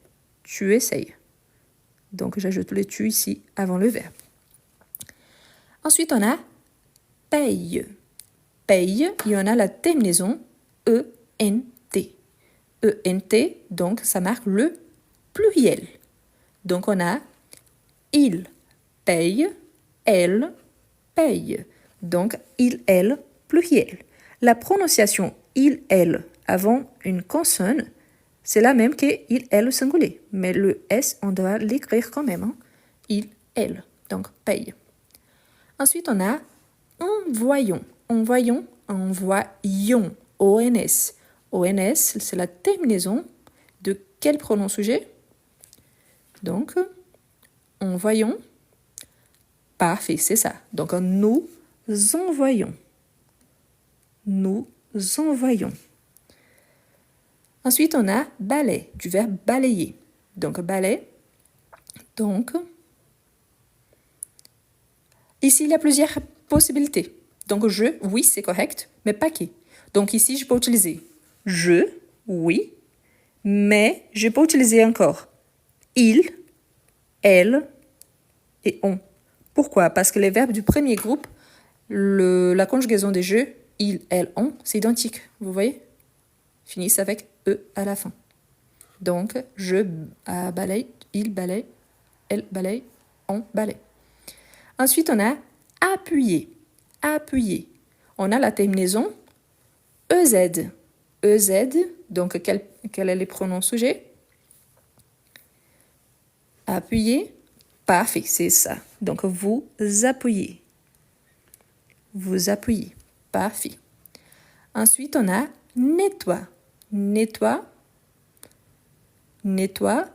Tu essayes. Donc j'ajoute le tu ici avant le verbe. Ensuite on a paye. Paye, il y en a la terminaison E-N-T. E-N-T, donc ça marque le pluriel. Donc on a il paye, elle paye. Donc il, elle, pluriel. La prononciation il, elle avant une consonne, c'est la même que il, elle au singulier. Mais le S, on doit l'écrire quand même. Hein? Il, elle. Donc, paye. Ensuite, on a envoyons. Envoyons, envoyons. ONS. ONS, c'est la terminaison de quel pronom sujet? Donc, envoyons. Parfait, c'est ça. Donc, nous envoyons. Nous envoyons. Ensuite, on a balai, du verbe balayer. Donc, balai. Donc, ici, il y a plusieurs possibilités. Donc, je, oui, c'est correct, mais pas qui. Donc, ici, je peux utiliser je, oui, mais je peux utiliser encore il, elle et on. Pourquoi? Parce que les verbes du premier groupe, la conjugaison des je, il, elle, on, c'est identique. Vous voyez? Finissent avec E à la fin. Donc, je balaye, il balaye, elle balaye, on balaye. Ensuite, on a appuyer. Appuyer. On a la terminaison EZ. EZ, donc quel est le pronom sujet? Appuyer. Parfait, c'est ça. Donc, vous appuyez. Vous appuyez. Parfait. Ensuite, on a nettoie. Nettoie. Nettoie.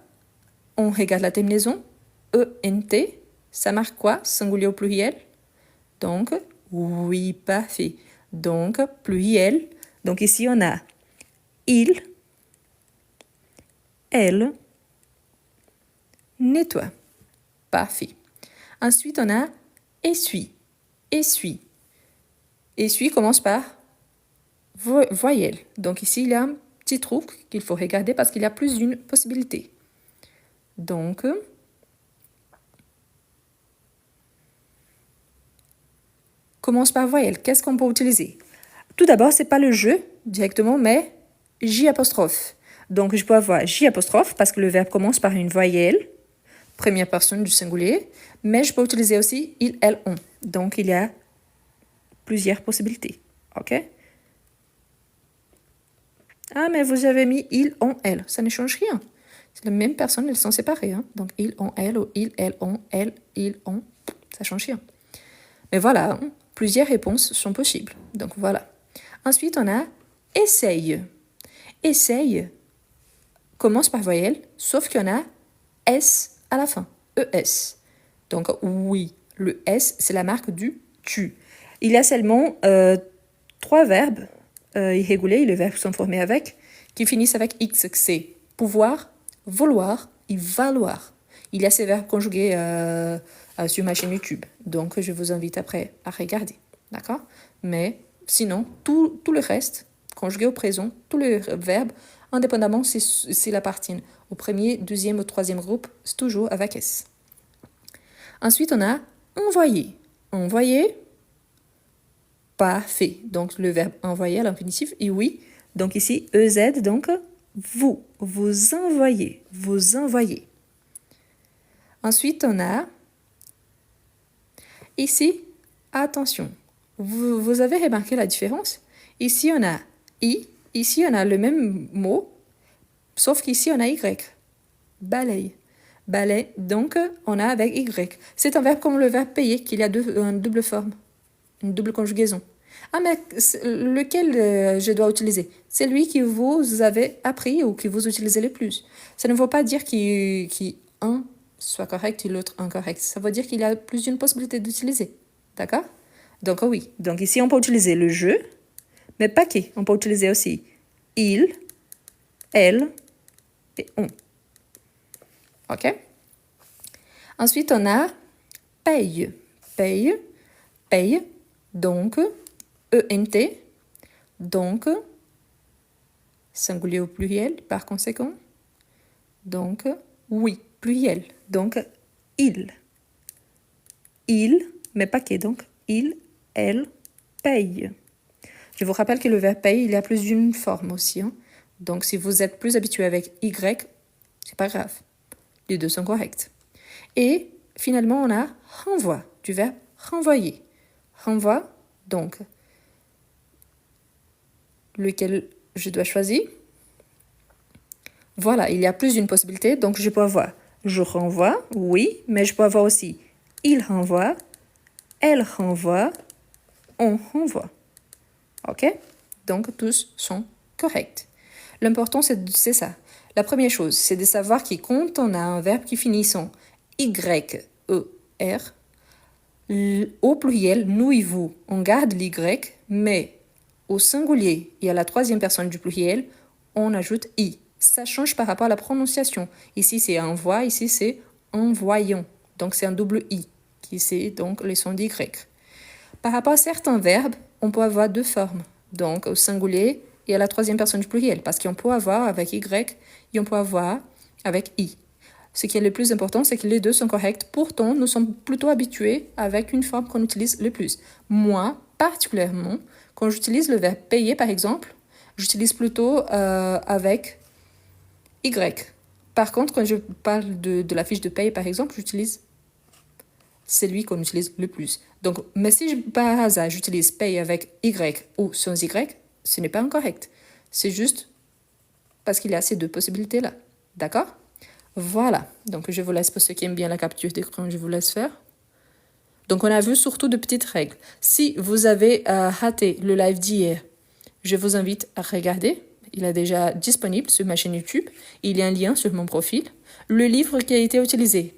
On regarde la terminaison. E-N-T. Ça marque quoi? Singulier au pluriel. Donc, oui, parfait. Donc, pluriel. Donc, ici, on a il, elle, nettoie. Parfait. Ensuite, on a essuie. Essuie. Essuie commence par voyelle. Donc, ici, il y a un petit truc qu'il faut regarder parce qu'il y a plus d'une possibilité. Donc, commence par voyelle. Qu'est-ce qu'on peut utiliser? Tout d'abord, c'est pas le je directement, mais J apostrophe. Donc, je peux avoir J apostrophe parce que le verbe commence par une voyelle, première personne du singulier, mais je peux utiliser aussi il, elle, on. Donc, il y a plusieurs possibilités. OK? Ah, mais vous avez mis il, on, elle. Ça ne change rien. C'est la même personne, elles sont séparées. Hein? Donc, il, on, elle, ou il, elle, on, elle, il, on. Ça change rien. Mais voilà, hein? Plusieurs réponses sont possibles. Donc, voilà. Ensuite, on a essaye. Essaye commence par voyelle, sauf qu'il y en a S à la fin. ES. Donc, oui, le S, c'est la marque du tu. Il y a seulement 3 verbes irréguliers, les verbes sont formés avec, qui finissent avec X. C'est pouvoir, vouloir et valoir. Il y a ces verbes conjugués sur ma chaîne YouTube. Donc, je vous invite après à regarder. D'accord? Mais sinon, tout le reste, conjugué au présent, tous les verbes, indépendamment s'ils appartiennent au premier, deuxième ou troisième groupe, c'est toujours avec S. Ensuite, on a envoyer. Envoyer, parfait. Donc, le verbe envoyer à l'infinitif, et oui. Donc, ici, EZ, donc, vous envoyez, vous envoyez. Ensuite, on a, ici, attention. Vous avez remarqué la différence? Ici, on a I, ici, on a le même mot, sauf qu'ici, on a Y. Balaye. Balaye, donc, on a avec Y. C'est un verbe comme le verbe payer, qu'il y a une double forme, une double conjugaison. Ah, mais lequel je dois utiliser? C'est lui que vous avez appris ou que vous utilisez le plus. Ça ne veut pas dire qu'un soit correct et l'autre incorrect. Ça veut dire qu'il y a plus d'une possibilité d'utiliser. D'accord? Donc, oui. Donc, ici, on peut utiliser le je, mais pas qui. On peut utiliser aussi il, elle et on. OK? Ensuite, on a paye. Paye. Paye. Donc, ENT. Donc, singulier au pluriel, par conséquent. Donc, oui, pluriel. Donc, il. Il, mais pas qui. Donc, il, elle, paye. Je vous rappelle que le verbe paye, il y a plus d'une forme aussi. Hein. Donc, si vous êtes plus habitué avec Y, c'est pas grave. Les deux sont corrects. Et finalement, on a renvoi, du verbe renvoyer. Renvoi, donc, lequel je dois choisir. Voilà, il y a plus d'une possibilité, donc je peux avoir je renvoie, oui, mais je peux avoir aussi il renvoie, elle renvoie, on renvoie. OK? Donc, tous sont corrects. L'important, c'est ça. La première chose, c'est de savoir que quand on a un verbe qui finit en Y-E-R, au pluriel, nous et vous, on garde l'Y, mais au singulier et à la troisième personne du pluriel, on ajoute I. Ça change par rapport à la prononciation. Ici, c'est envoie, ici, c'est envoyons. Donc, c'est un double I, qui c'est donc le son d'Y. Par rapport à certains verbes, on peut avoir deux formes. Donc, au singulier et à la troisième personne du pluriel, parce qu'on peut avoir avec Y et on peut avoir avec I. Ce qui est le plus important, c'est que les deux sont corrects. Pourtant, nous sommes plutôt habitués avec une forme qu'on utilise le plus. Moi, particulièrement, quand j'utilise le verbe payer, par exemple, j'utilise plutôt avec Y. Par contre, quand je parle de la fiche de paye, par exemple, j'utilise celui qu'on utilise le plus. Donc, mais si par hasard j'utilise paye avec Y ou sans Y, ce n'est pas incorrect. C'est juste parce qu'il y a ces deux possibilités-là. D'accord? Voilà. Donc, je vous laisse, pour ceux qui aiment bien la capture d'écran, je vous laisse faire. Donc, on a vu surtout de petites règles. Si vous avez raté le live d'hier, je vous invite à regarder. Il est déjà disponible sur ma chaîne YouTube. Il y a un lien sur mon profil. Le livre qui a été utilisé,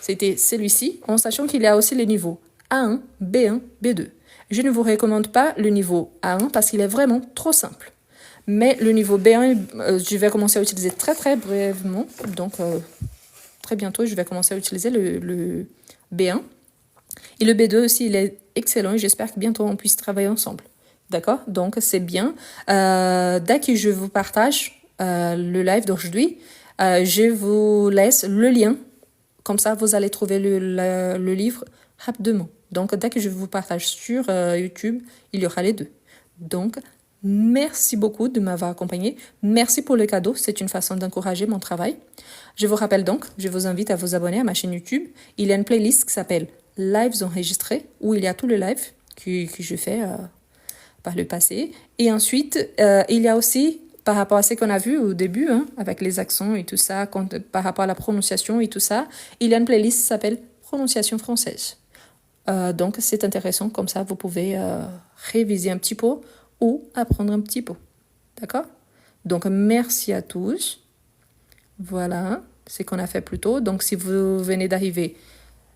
c'était celui-ci, en sachant qu'il y a aussi les niveaux A1, B1, B2. Je ne vous recommande pas le niveau A1 parce qu'il est vraiment trop simple. Mais le niveau B1, je vais commencer à utiliser très très brièvement. Donc, très bientôt, je vais commencer à utiliser le B1. Et le B2 aussi, il est excellent et j'espère que bientôt on puisse travailler ensemble. D'accord? Donc, c'est bien. Dès que je vous partage le live d'aujourd'hui, je vous laisse le lien. Comme ça, vous allez trouver le livre rapidement. Donc, dès que je vous partage sur YouTube, il y aura les deux. Donc, merci beaucoup de m'avoir accompagné. Merci pour le cadeau. C'est une façon d'encourager mon travail. Je vous rappelle donc, je vous invite à vous abonner à ma chaîne YouTube. Il y a une playlist qui s'appelle Lives enregistrés, où il y a tous les lives que je fais par le passé. Et ensuite, il y a aussi, par rapport à ce qu'on a vu au début, hein, avec les accents et tout ça, par rapport à la prononciation et tout ça, il y a une playlist qui s'appelle Prononciation française. Donc, c'est intéressant. Comme ça, vous pouvez réviser un petit peu ou apprendre un petit peu. D'accord? Donc, merci à tous. Voilà ce qu'on a fait plus tôt. Donc, si vous venez d'arriver,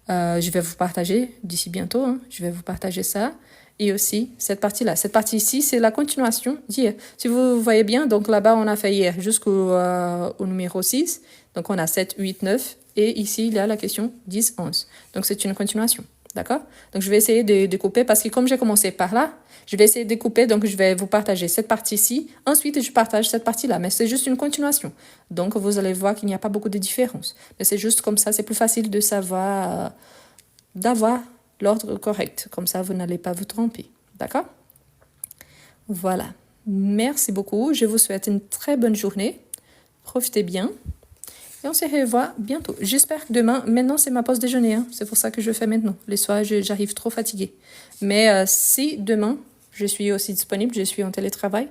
Je vais vous partager d'ici bientôt, hein, je vais vous partager ça. Et aussi cette partie-là. Cette partie ici, c'est la continuation d'hier. Si vous voyez bien, donc là-bas, on a fait hier jusqu'au au numéro 6. Donc on a 7, 8, 9. Et ici, il y a la question 10, 11. Donc c'est une continuation. D'accord? Donc je vais essayer de découper parce que comme j'ai commencé par là, je vais essayer de découper. Donc je vais vous partager cette partie-ci. Ensuite, je partage cette partie-là. Mais c'est juste une continuation. Donc vous allez voir qu'il n'y a pas beaucoup de différence. Mais c'est juste comme ça, c'est plus facile de savoir, d'avoir l'ordre correct. Comme ça, vous n'allez pas vous tromper. D'accord? Voilà. Merci beaucoup. Je vous souhaite une très bonne journée. Profitez bien. Et on se revoit bientôt. J'espère que demain, maintenant c'est ma pause déjeuner. Hein. C'est pour ça que je fais maintenant. Les soirs, j'arrive trop fatiguée. Mais si demain, je suis aussi disponible, je suis en télétravail.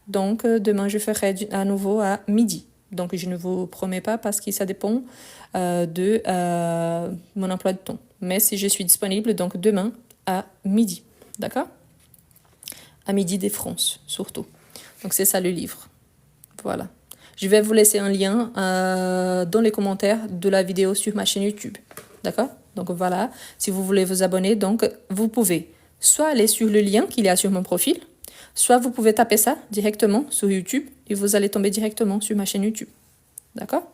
Donc demain, je ferai à nouveau à midi. Donc je ne vous promets pas parce que ça dépend de mon emploi de temps. Mais si je suis disponible, donc demain à midi. D'accord? À midi des France, surtout. Donc c'est ça le livre. Voilà. Je vais vous laisser un lien dans les commentaires de la vidéo sur ma chaîne YouTube. D'accord? Donc voilà, si vous voulez vous abonner, donc vous pouvez soit aller sur le lien qu'il y a sur mon profil, soit vous pouvez taper ça directement sur YouTube et vous allez tomber directement sur ma chaîne YouTube. D'accord?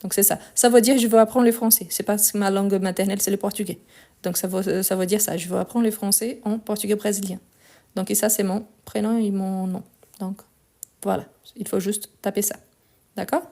Donc c'est ça. Ça veut dire que je veux apprendre le français. C'est pas ma langue maternelle, c'est le portugais. Donc ça veut dire ça. Je veux apprendre le français en portugais brésilien. Donc et ça, c'est mon prénom et mon nom. Donc voilà, il faut juste taper ça. D'accord?